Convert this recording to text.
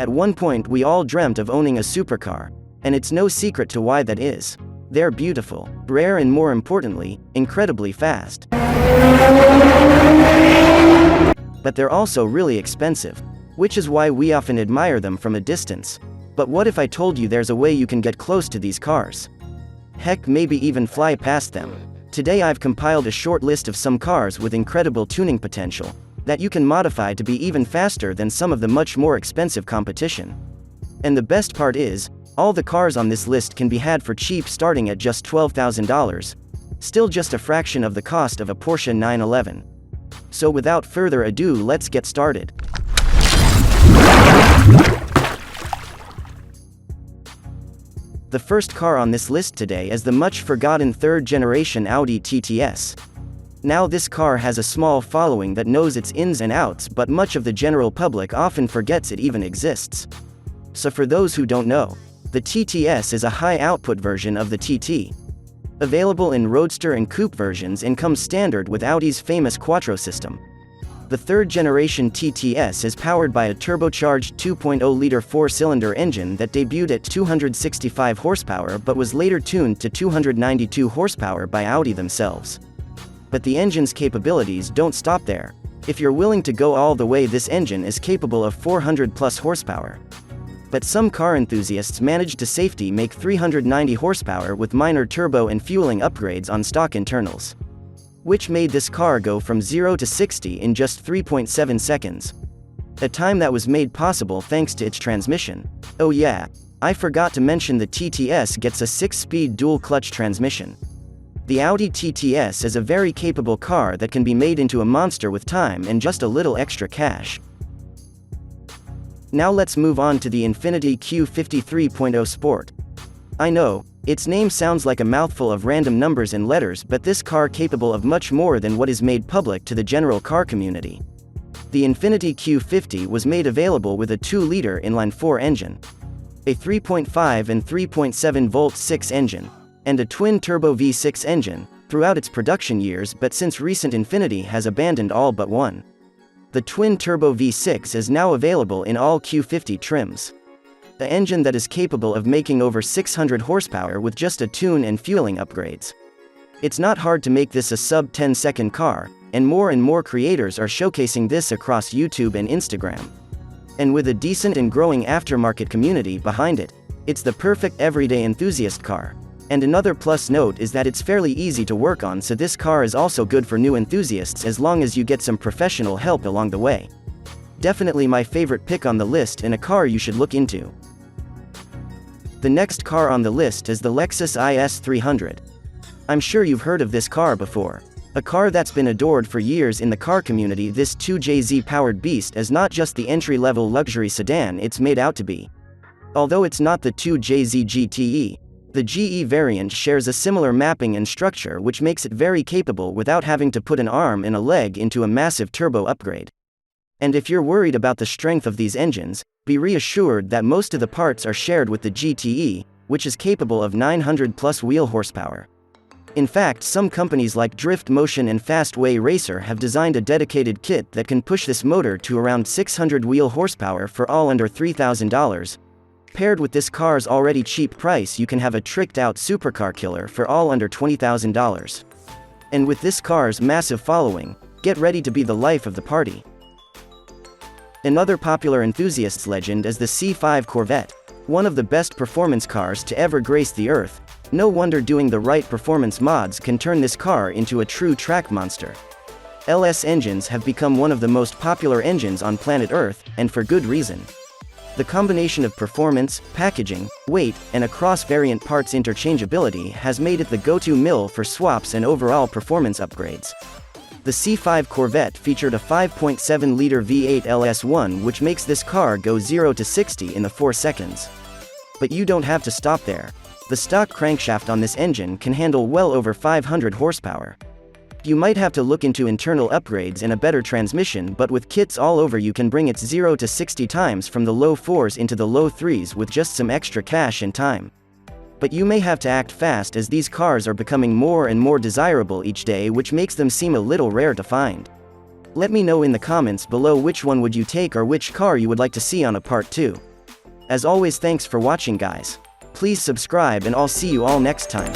At one point we all dreamt of owning a supercar, and it's no secret to why that is. They're beautiful, rare and more importantly, incredibly fast. But they're also really expensive, which is why we often admire them from a distance. But what if I told you there's a way you can get close to these cars? Heck, maybe even fly past them. Today I've compiled a short list of some cars with incredible tuning potential, that you can modify to be even faster than some of the much more expensive competition. And the best part is, all the cars on this list can be had for cheap starting at just $12,000. Still just a fraction of the cost of a Porsche 911. So without further ado, let's get started. The first car on this list today is the much forgotten third-generation Audi TTS. Now this car has a small following that knows its ins and outs, but much of the general public often forgets it even exists. So for those who don't know, the TTS is a high-output version of the TT. Available in roadster and coupe versions and comes standard with Audi's famous Quattro system. The third-generation TTS is powered by a turbocharged 2.0-liter four-cylinder engine that debuted at 265 horsepower but was later tuned to 292 horsepower by Audi themselves. But the engine's capabilities don't stop there. If you're willing to go all the way, this engine is capable of 400-plus horsepower. But some car enthusiasts managed to safely make 390 horsepower with minor turbo and fueling upgrades on stock internals, which made this car go from 0 to 60 in just 3.7 seconds. A time that was made possible thanks to its transmission. Oh yeah, I forgot to mention the TTS gets a 6-speed dual-clutch transmission. The Audi TTS is a very capable car that can be made into a monster with time and just a little extra cash. Now let's move on to the Infiniti Q50 3.0 Sport. I know, its name sounds like a mouthful of random numbers and letters, but this car capable of much more than what is made public to the general car community. The Infiniti Q50 was made available with a 2-liter inline-4 engine, a 3.5 and 3.7-volt 6 engine, and a twin-turbo V6 engine, throughout its production years, but since recent Infiniti has abandoned all but one. The twin-turbo V6 is now available in all Q50 trims. The engine that is capable of making over 600 horsepower with just a tune and fueling upgrades. It's not hard to make this a sub-10-second car, and more creators are showcasing this across YouTube and Instagram. And with a decent and growing aftermarket community behind it, it's the perfect everyday enthusiast car. And another plus note is that it's fairly easy to work on, so this car is also good for new enthusiasts as long as you get some professional help along the way. Definitely my favorite pick on the list and a car you should look into. The next car on the list is the Lexus IS300. I'm sure you've heard of this car before. A car that's been adored for years in the car community. This 2JZ-powered beast is not just the entry-level luxury sedan it's made out to be. Although it's not the 2JZ GTE, the GE variant shares a similar mapping and structure, which makes it very capable without having to put an arm and a leg into a massive turbo upgrade. And if you're worried about the strength of these engines, be reassured that most of the parts are shared with the GTE, which is capable of 900-plus wheel horsepower. In fact, some companies like Drift Motion and Fastway Racer have designed a dedicated kit that can push this motor to around 600 wheel horsepower for all under $3,000. Paired with this car's already cheap price, you can have a tricked-out supercar killer for all under $20,000. And with this car's massive following, get ready to be the life of the party. Another popular enthusiast's legend is the C5 Corvette, one of the best performance cars to ever grace the earth. No wonder doing the right performance mods can turn this car into a true track monster. LS engines have become one of the most popular engines on planet Earth, and for good reason. The combination of performance, packaging, weight, and across-variant parts interchangeability has made it the go-to mill for swaps and overall performance upgrades. The C5 Corvette featured a 5.7-liter V8 LS1, which makes this car go 0 to 60 in 4 seconds. But you don't have to stop there. The stock crankshaft on this engine can handle well over 500 horsepower. You might have to look into internal upgrades and a better transmission, but with kits all over you can bring its 0 to 60 times from the low 4s into the low 3s with just some extra cash and time. But you may have to act fast, as these cars are becoming more and more desirable each day, which makes them seem a little rare to find. Let me know in the comments below which one would you take or which car you would like to see on a part 2. As always, thanks for watching guys. Please subscribe and I'll see you all next time.